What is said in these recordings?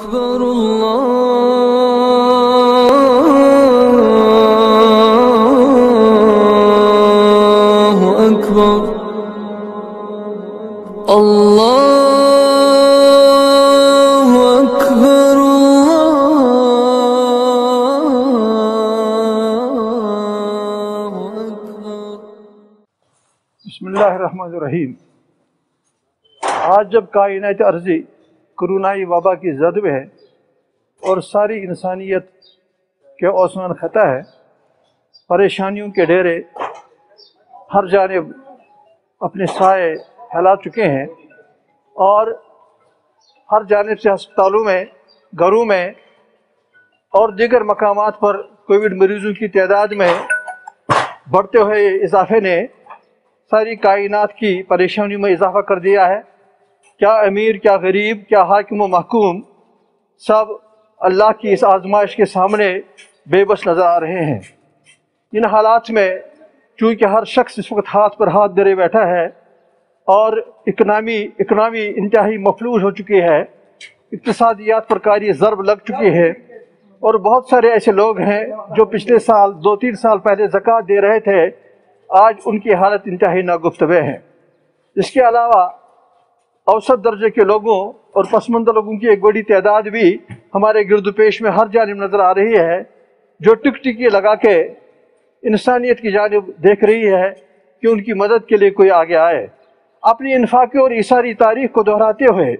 أكبر الله أكبر الله أكبر الله أكبر. بسم اللہ الرحمن الرحیم. آج جب کائنات ارضی کرونائی وبا کی زد میں ہے اور ساری انسانیت کے اوسان خطا ہے، پریشانیوں کے ڈیرے ہر جانب اپنے سائے پھیلا چکے ہیں اور ہر جانب سے ہسپتالوں میں، گھروں میں اور دیگر مقامات پر کووڈ مریضوں کی تعداد میں بڑھتے ہوئے اضافے نے ساری کائنات کی پریشانیوں میں اضافہ کر دیا ہے. کیا امیر، کیا غریب، کیا حاکم و محکوم، سب اللہ کی اس آزمائش کے سامنے بے بس نظر آ رہے ہیں. ان حالات میں چونکہ ہر شخص اس وقت ہاتھ پر ہاتھ دھرے بیٹھا ہے اور اکنامی انتہائی مفلوج ہو چکی ہے، اقتصادیات پر کاری ضرب لگ چکی ہے، اور بہت سارے ایسے لوگ ہیں جو پچھلے سال 2-3 سال پہلے زکوٰۃ دے رہے تھے، آج ان کی حالت انتہائی ناگفتگو ہے. اس کے علاوہ اوسط درجے کے لوگوں اور پسماندہ لوگوں کی ایک بڑی تعداد بھی ہمارے گرد و پیش میں ہر جانب نظر آ رہی ہے، جو ٹکٹکی لگا کے انسانیت کی جانب دیکھ رہی ہے کہ ان کی مدد کے لیے کوئی آگے آئے. اپنی انفاقی اور ایثاری تاریخ کو دہراتے ہوئے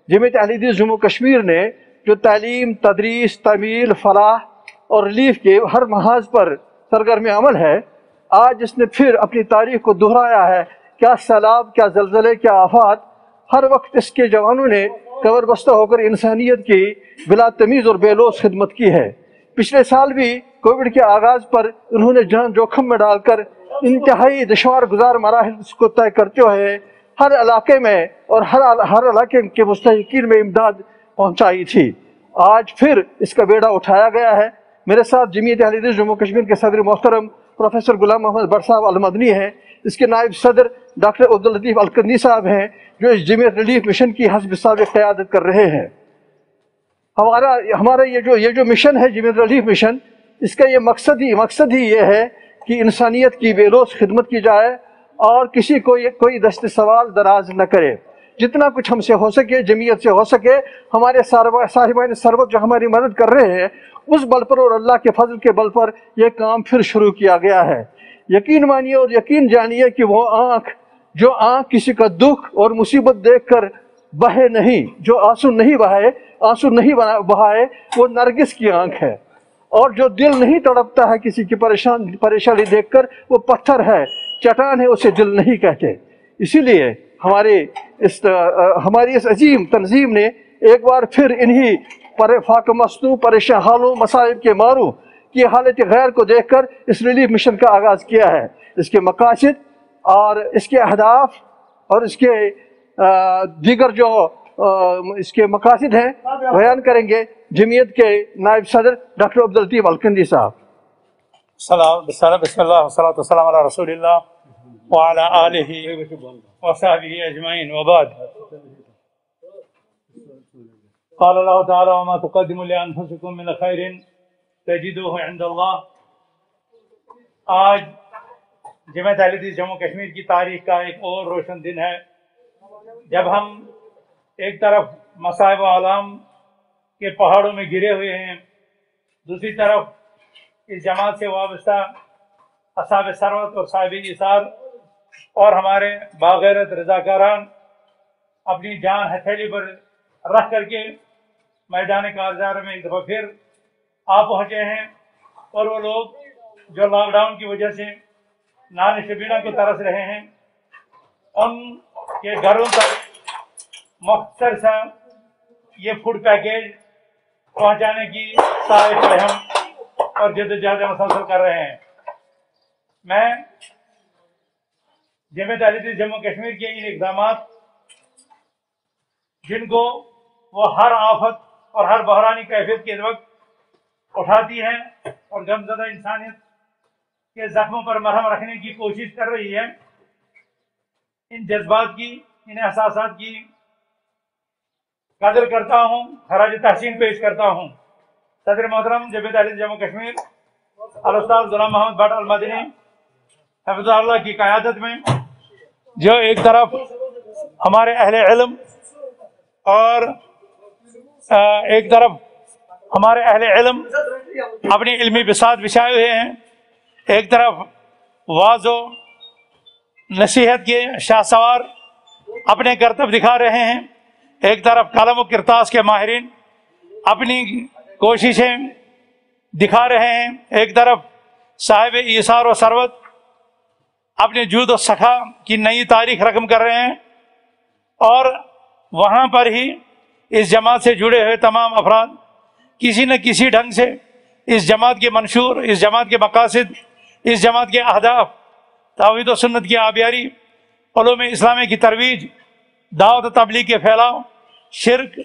جمعیت اہل حدیث جموں کشمیر نے جو تعلیم، تدریس، تعمیل، فلاح اور ریلیف کے ہر محاذ پر سرگرم عمل ہے، آج اس نے پھر اپنی تاریخ کو دہرایا ہے. کیا سیلاب، کیا زلزلے، کیا آفات، ہر وقت اس کے جوانوں نے کمر بستہ ہو کر انسانیت کی بلا تمیز اور بے لوث خدمت کی ہے. پچھلے سال بھی کووڈ کے آغاز پر انہوں نے جان جوخم میں ڈال کر انتہائی دشوار گزار مراحل کو طے کرتے ہوئے ہر علاقے میں اور ہر علاقے کے مستحقین میں امداد پہنچائی تھی. آج پھر اس کا بیڑا اٹھایا گیا ہے. میرے ساتھ جمعیت اہل حدیث جموں کشمیر کے صدر محترم پروفیسر غلام محمد بٹ صاحب المدنی ہیں، اس کے نائب صدر ڈاکٹر عبداللطیف الکندی صاحب ہیں جو اس جمعیت ریلیف مشن کی حسب سابق قیادت کر رہے ہیں. ہمارا یہ جو مشن ہے جمعیت ریلیف مشن، اس کا یہ مقصد ہی یہ ہے کہ انسانیت کی بے لوث خدمت کی جائے اور کسی کو کوئی دست سوال دراز نہ کرے. جتنا کچھ ہم سے ہو سکے، جمعیت سے ہو سکے، ہمارے صاحبان ثروت جو ہماری مدد کر رہے ہیں اس بل پر اور اللہ کے فضل کے بل پر یہ کام پھر شروع کیا گیا ہے. یقین مانیے اور یقین جانیے کہ وہ آنکھ جو کسی کا دکھ اور مصیبت دیکھ کر بہے نہیں، جو آنسو نہیں بہائے، وہ نرگس کی آنکھ ہے. اور جو دل نہیں تڑپتا ہے کسی کی پریشانی دیکھ کر، وہ پتھر ہے، چٹان ہے، اسے دل نہیں کہتے. اسی لیے ہماری اس عظیم تنظیم نے ایک بار پھر انہی فاقہ مصنوع، پریشان حالوں، مصائب کے ماروں کی حالت غیر کو دیکھ کر اس ریلیف مشن کا آغاز کیا ہے. اس کے مقاصد اور اس کے اہداف اور اس کے دیگر جو اس کے مقاصد ہیں بیان کریں گے جمعیت کے نائب صدر ڈاکٹر عبداللطیف الکندی صاحب. بسم اللہ والصلاة والسلام علی رسول اللہ وعلی آلہ وصحبہ اجمعین وبعد. قال اللہ تعالی وما تقدموا لانفسکم من خیر تجدوه عند اللہ. آج جمعیت اہل حدیث جموں کشمیر کی تاریخ کا ایک اور روشن دن ہے، جب ہم ایک طرف مصائب و آلام کے پہاڑوں میں گرے ہوئے ہیں، دوسری طرف اس جماعت سے وابستہ اصحاب ثروت اور صاحب ایثار اور ہمارے باغیرت رضاکاران اپنی جان ہتھیلی پر رکھ کر کے میدان کارزار میں ایک دفعہ پھر آ پہنچے ہیں. اور وہ لوگ جو لاک ڈاؤن کی وجہ سے نان شبینہ کو ترس رہے ہیں، ان کے گھروں تک مختصر سا یہ فوڈ پیکیج پہنچانے کی سعی ہم اور جدوجہد مسلسل کر رہے ہیں. میں جمعیت اہل حدیث جموں کشمیر کے ان اقدامات جن کو وہ ہر آفت اور ہر بحرانی کیفیت کے وقت اٹھاتی ہے اور غمزدہ انسانیت کے زخموں پر مرہم رکھنے کی کوشش کر رہی ہے، ان جذبات کی، ان احساسات کی قدر کرتا ہوں، خراج تحسین پیش کرتا ہوں صدر محترم جمعیت اہل حدیث جموں کشمیر الاستاذ غلام محمد بٹ المدنی حفظہ اللہ کی قیادت میں، جو ایک طرف ہمارے اہل علم اور ایک طرف ہمارے اہل علم اپنی علمی بساط بچھائے ہوئے ہیں، ایک طرف واعظ و نصیحت کے شاہ سوار اپنے کرتب دکھا رہے ہیں، ایک طرف قلم و کرتاس کے ماہرین اپنی کوششیں دکھا رہے ہیں، ایک طرف صاحب ایثار و ثروت اپنے جود و سخا کی نئی تاریخ رقم کر رہے ہیں، اور وہاں پر ہی اس جماعت سے جڑے ہوئے تمام افراد کسی نہ کسی ڈھنگ سے اس جماعت کے منشور، اس جماعت کے مقاصد، اس جماعت کے اہداف، توحید و سنت کی آبیاری، علوم اسلامی کی ترویج، دعوت و تبلیغ کے پھیلاؤ، شرک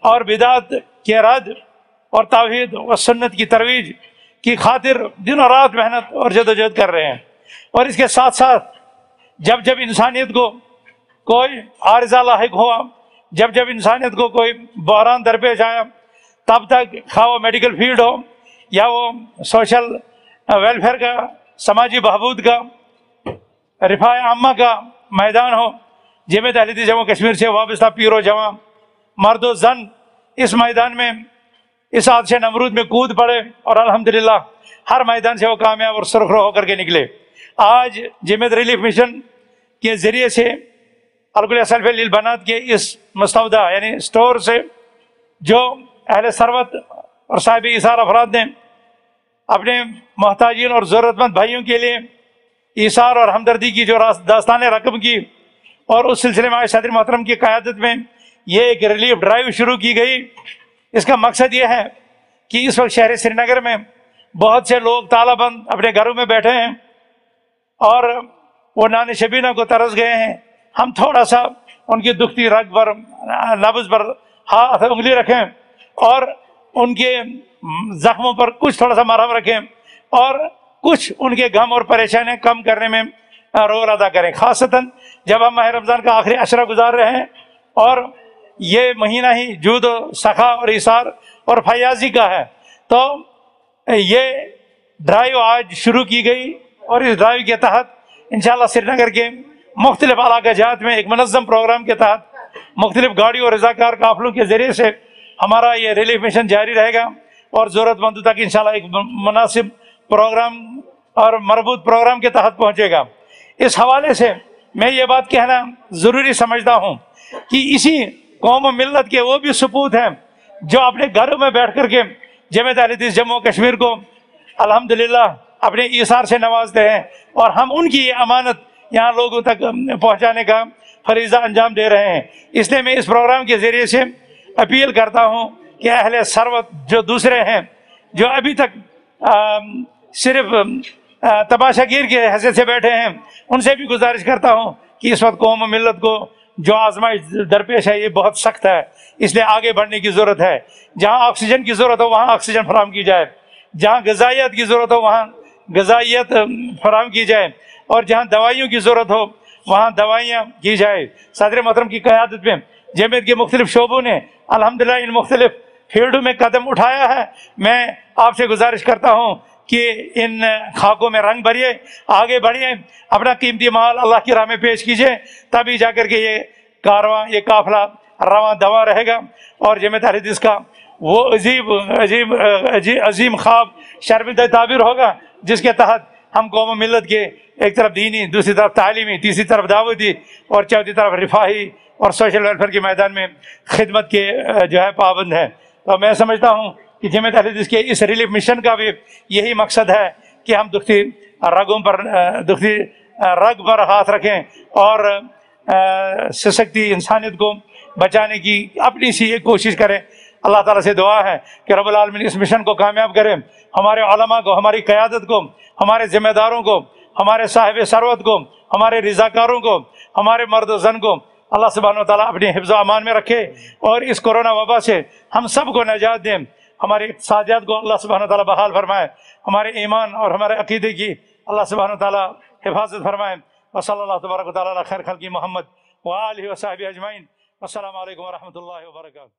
اور بدعت کے رد اور توحید و سنت کی ترویج کی خاطر دن و رات محنت اور جدوجہد کر رہے ہیں۔ اور اس کے ساتھ ساتھ جب جب انسانیت کو کوئی عارضہ لاحق ہوا، جب جب انسانیت کو کوئی بحران درپیش آیا، تب تک خواہ وہ میڈیکل فیلڈ ہو یا وہ سوشل ویلفیئر کا، سماجی بہبود کا، رفاع عامہ کا میدان ہو، جمعیت اہل حدیث جموں کشمیر سے وابستہ پیر و جواں، مرد و زن اس میدان میں، اس آتش نمرود میں کود پڑے، اور الحمدللہ ہر میدان سے وہ کامیاب اور سرخرو ہو کر کے نکلے۔ آج جمعیت ریلیف مشن کے ذریعے سے الکل سلف للبنات کے اس مستودع یعنی اسٹور سے جو اہل ثروت اور صاحب ایثار افراد نے اپنے محتاجین اور ضرورت مند بھائیوں کے لیے ایثار اور ہمدردی کی جو داستانیں رقم کی، اور اس سلسلے میں آج صدر محترم کی قیادت میں یہ ایک ریلیف ڈرائیو شروع کی گئی۔ اس کا مقصد یہ ہے کہ اس وقت شہر سری نگر میں بہت سے لوگ تالا بند اپنے گھروں میں بیٹھے ہیں اور وہ نان شبینہ کو ترس گئے ہیں۔ ہم تھوڑا سا ان کی دکھتی رگ پر، نبض پر ہاتھ انگلی رکھیں اور ان کے زخموں پر کچھ تھوڑا سا مرہم رکھیں، اور کچھ ان کے غم اور پریشانیاں کم کرنے میں رول ادا کریں، خاصتاً جب ہم ماہ رمضان کا آخری عشرہ گزار رہے ہیں اور یہ مہینہ ہی جود و سخا اور ایثار اور فیاضی کا ہے۔ تو یہ ڈرائیو آج شروع کی گئی، اور اس ڈرائیو کے تحت انشاءاللہ سری نگر کے مختلف علاقہ جات میں ایک منظم پروگرام کے تحت مختلف گاڑی اور رضاکار قافلوں کے ذریعے سے ہمارا یہ ریلیف مشن جاری رہے گا، اور ضرورت مندوں تک انشاءاللہ ایک مناسب پروگرام اور مربوط پروگرام کے تحت پہنچے گا۔ اس حوالے سے میں یہ بات کہنا ضروری سمجھتا ہوں کہ اسی قوم و ملت کے وہ بھی سپوت ہیں جو اپنے گھروں میں بیٹھ کر کے جمعیت اہل حدیث جموں کشمیر کو الحمدللہ اپنے ایثار سے نوازتے ہیں، اور ہم ان کی یہ امانت یہاں لوگوں تک پہنچانے کا فریضہ انجام دے رہے ہیں۔ اس لیے میں اس پروگرام کے ذریعے سے اپیل کرتا ہوں کہ اہل ثروت جو دوسرے ہیں، جو ابھی تک صرف تماشا گیر کے حیثیت سے بیٹھے ہیں، ان سے بھی گزارش کرتا ہوں کہ اس وقت قوم و ملت کو جو آزمائش درپیش ہے یہ بہت سخت ہے، اس لیے آگے بڑھنے کی ضرورت ہے۔ جہاں آکسیجن کی ضرورت ہو وہاں آکسیجن فراہم کی جائے، جہاں غذائیت کی ضرورت ہو وہاں غذائیت فراہم کی جائے، اور جہاں دوائیوں کی ضرورت ہو وہاں دوائیاں کی جائے۔ صدر محترم کی قیادت میں جمعیت کے مختلف شعبوں نے الحمدللہ ان مختلف فیلڈوں میں قدم اٹھایا ہے۔ میں آپ سے گزارش کرتا ہوں کہ ان خاکوں میں رنگ بھریے، آگے بڑھیے، اپنا قیمتی مال اللہ کی راہ میں پیش کیجیے، تبھی جا کر کے یہ کارواں، یہ قافلہ رواں دواں رہے گا، اور جمعیت اہل حدیث کا وہ عظیم خواب شرمندہ تعبیر ہوگا جس کے تحت ہم قوم و ملت کے ایک طرف دینی، دوسری طرف تعلیمی، تیسری طرف دعوتی اور چوتھی طرف رفاہی اور سوشل ویلفیئر کے میدان میں خدمت کے جو ہے پابند ہے۔ تو میں سمجھتا ہوں کہ جمعیت اہل حدیث کے اس ریلیف مشن کا بھی یہی مقصد ہے کہ ہم دکھتی رگ پر ہاتھ رکھیں اور سسکتی انسانیت کو بچانے کی اپنی سی ایک کوشش کریں۔ اللہ تعالیٰ سے دعا ہے کہ رب العالمین اس مشن کو کامیاب کرے، ہمارے علماء کو، ہماری قیادت کو، ہمارے ذمہ داروں کو، ہمارے صاحب ثروت کو، ہمارے رضاکاروں کو، ہمارے مرد و زن کو اللہ سبحانہ وتعالیٰ اپنی حفظ و امان میں رکھے، اور اس کورونا وبا سے ہم سب کو نجات دیں، ہمارے اقتصادیات کو اللہ سبحانہ وتعالیٰ بحال فرمائے، ہمارے ایمان اور ہمارے عقیدے کی اللہ سبحانہ وتعالیٰ حفاظت فرمائے۔ وصلی اللہ تبارک و تعالیٰ علی خیر خلقی محمد وآلہ وصحبہ اجمعین۔ السلام علیکم ورحمۃ اللہ وبرکاتہ.